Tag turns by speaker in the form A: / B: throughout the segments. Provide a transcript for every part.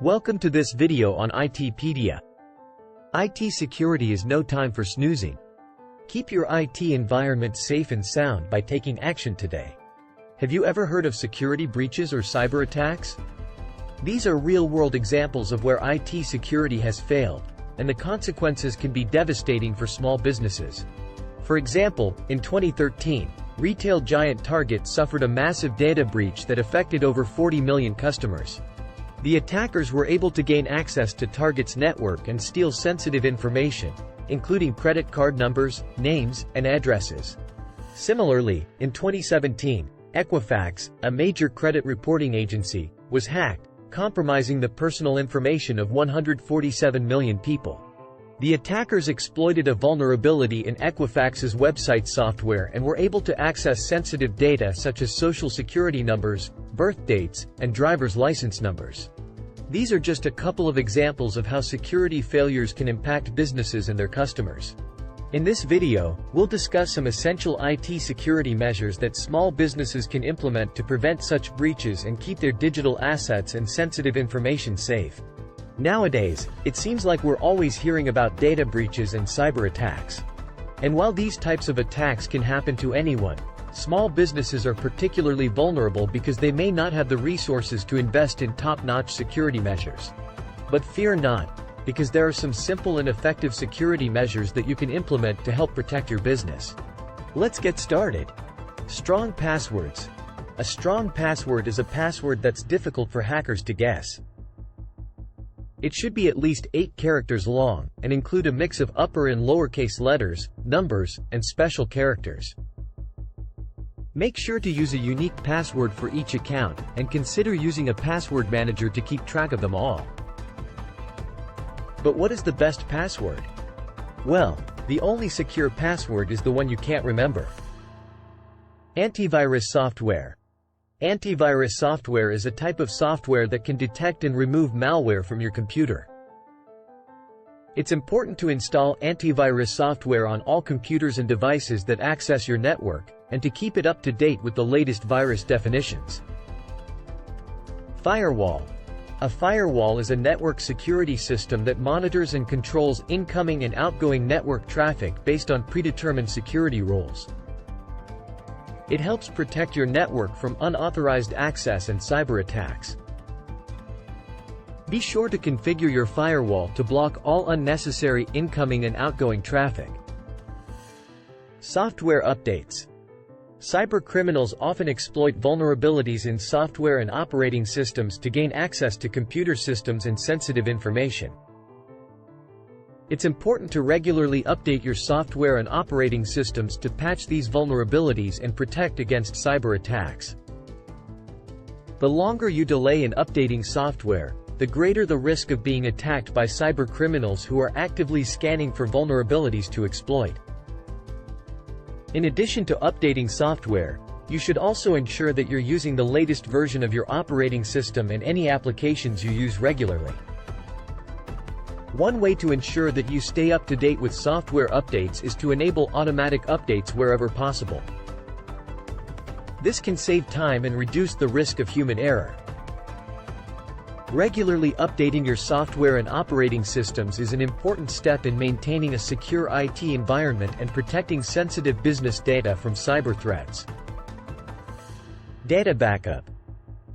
A: Welcome to this video on IT-PEDIA. IT security is no time for snoozing. Keep your IT environment safe and sound by taking action today. Have you ever heard of security breaches or cyber attacks? These are real-world examples of where IT security has failed, and the consequences can be devastating for small businesses. For example, in 2013, retail giant Target suffered a massive data breach that affected over 40 million customers. The attackers were able to gain access to Target's network and steal sensitive information, including credit card numbers, names, and addresses. Similarly, in 2017, Equifax, a major credit reporting agency, was hacked, compromising the personal information of 147 million people. The attackers exploited a vulnerability in Equifax's website software and were able to access sensitive data such as social security numbers, birth dates, and driver's license numbers. These are just a couple of examples of how security failures can impact businesses and their customers. In this video, we'll discuss some essential IT security measures that small businesses can implement to prevent such breaches and keep their digital assets and sensitive information safe. Nowadays, it seems like we're always hearing about data breaches and cyber attacks. And while these types of attacks can happen to anyone, small businesses are particularly vulnerable because they may not have the resources to invest in top-notch security measures. But fear not, because there are some simple and effective security measures that you can implement to help protect your business. Let's get started. Strong passwords. A strong password is a password that's difficult for hackers to guess. It should be at least 8 characters long, and include a mix of upper and lowercase letters, numbers, and special characters. Make sure to use a unique password for each account, and consider using a password manager to keep track of them all. But what is the best password? Well, the only secure password is the one you can't remember. Antivirus software. Antivirus software is a type of software that can detect and remove malware from your computer. It's important to install antivirus software on all computers and devices that access your network, and to keep it up to date with the latest virus definitions. Firewall. A firewall is a network security system that monitors and controls incoming and outgoing network traffic based on predetermined security rules. It helps protect your network from unauthorized access and cyber attacks. Be sure to configure your firewall to block all unnecessary incoming and outgoing traffic. Software updates. Cybercriminals often exploit vulnerabilities in software and operating systems to gain access to computer systems and sensitive information. It's important to regularly update your software and operating systems to patch these vulnerabilities and protect against cyber attacks. The longer you delay in updating software, the greater the risk of being attacked by cybercriminals who are actively scanning for vulnerabilities to exploit. In addition to updating software, you should also ensure that you're using the latest version of your operating system and any applications you use regularly. One way to ensure that you stay up to date with software updates is to enable automatic updates wherever possible. This can save time and reduce the risk of human error. Regularly updating your software and operating systems is an important step in maintaining a secure IT environment and protecting sensitive business data from cyber threats. Data backup.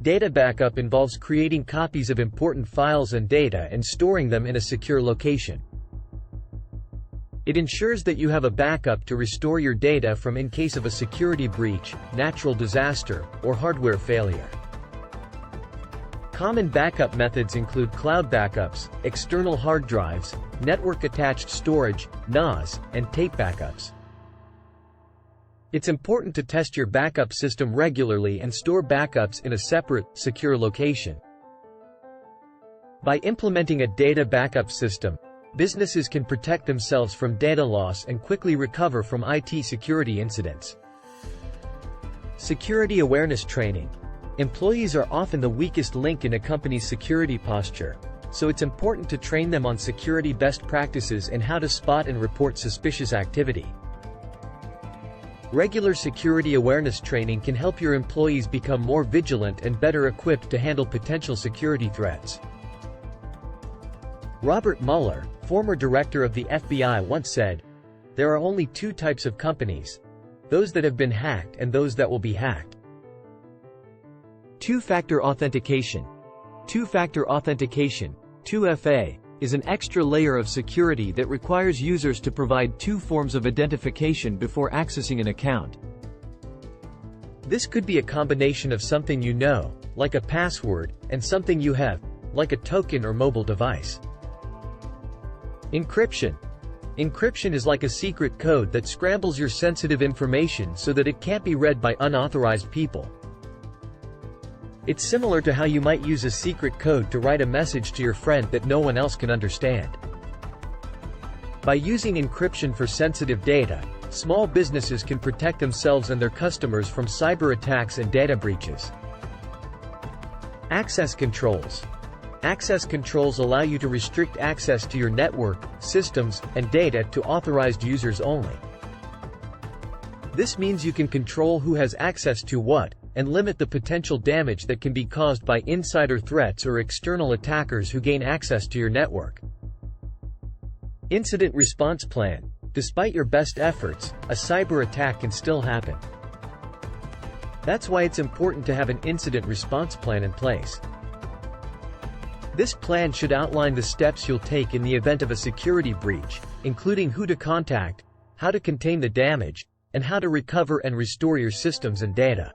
A: Data backup involves creating copies of important files and data and storing them in a secure location. It ensures that you have a backup to restore your data from in case of a security breach, natural disaster, or hardware failure. Common backup methods include cloud backups, external hard drives, network-attached storage, NAS, and tape backups. It's important to test your backup system regularly and store backups in a separate, secure location. By implementing a data backup system, businesses can protect themselves from data loss and quickly recover from IT security incidents. Security awareness training. Employees are often the weakest link in a company's security posture, so it's important to train them on security best practices and how to spot and report suspicious activity. Regular security awareness training can help your employees become more vigilant and better equipped to handle potential security threats. Robert Mueller, former director of the FBI, once said, "There are only two types of companies: those that have been hacked and those that will be hacked." Two-factor authentication. Two-factor authentication, 2FA, is an extra layer of security that requires users to provide two forms of identification before accessing an account. This could be a combination of something you know, like a password, and something you have, like a token or mobile device. Encryption. Encryption is like a secret code that scrambles your sensitive information so that it can't be read by unauthorized people. It's similar to how you might use a secret code to write a message to your friend that no one else can understand. By using encryption for sensitive data, small businesses can protect themselves and their customers from cyber attacks and data breaches. Access controls. Access controls allow you to restrict access to your network, systems, and data to authorized users only. This means you can control who has access to what, and limit the potential damage that can be caused by insider threats or external attackers who gain access to your network. Incident response plan. Despite your best efforts, a cyber attack can still happen. That's why it's important to have an incident response plan in place. This plan should outline the steps you'll take in the event of a security breach, including who to contact, how to contain the damage, and how to recover and restore your systems and data.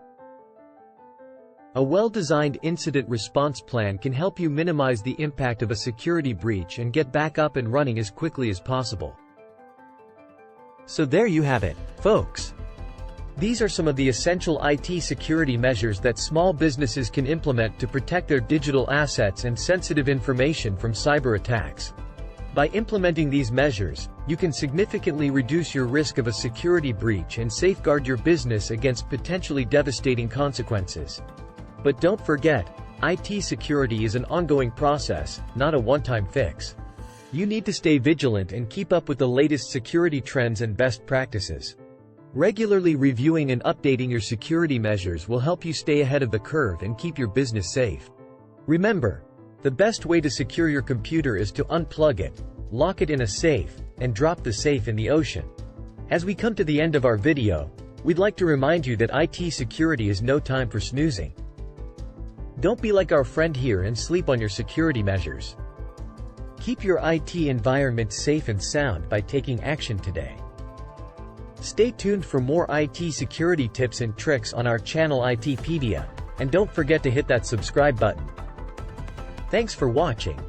A: A well-designed incident response plan can help you minimize the impact of a security breach and get back up and running as quickly as possible. So there you have it, folks. These are some of the essential IT security measures that small businesses can implement to protect their digital assets and sensitive information from cyber attacks. By implementing these measures, you can significantly reduce your risk of a security breach and safeguard your business against potentially devastating consequences. But don't forget, IT security is an ongoing process, not a one-time fix. You need to stay vigilant and keep up with the latest security trends and best practices. Regularly reviewing and updating your security measures will help you stay ahead of the curve and keep your business safe. Remember, the best way to secure your computer is to unplug it, lock it in a safe, and drop the safe in the ocean. As we come to the end of our video, we'd like to remind you that IT security is no time for snoozing. Don't be like our friend here and sleep on your security measures. Keep your IT environment safe and sound by taking action today. Stay tuned for more IT security tips and tricks on our channel IT-PEDIA, and don't forget to hit that subscribe button. Thanks for watching.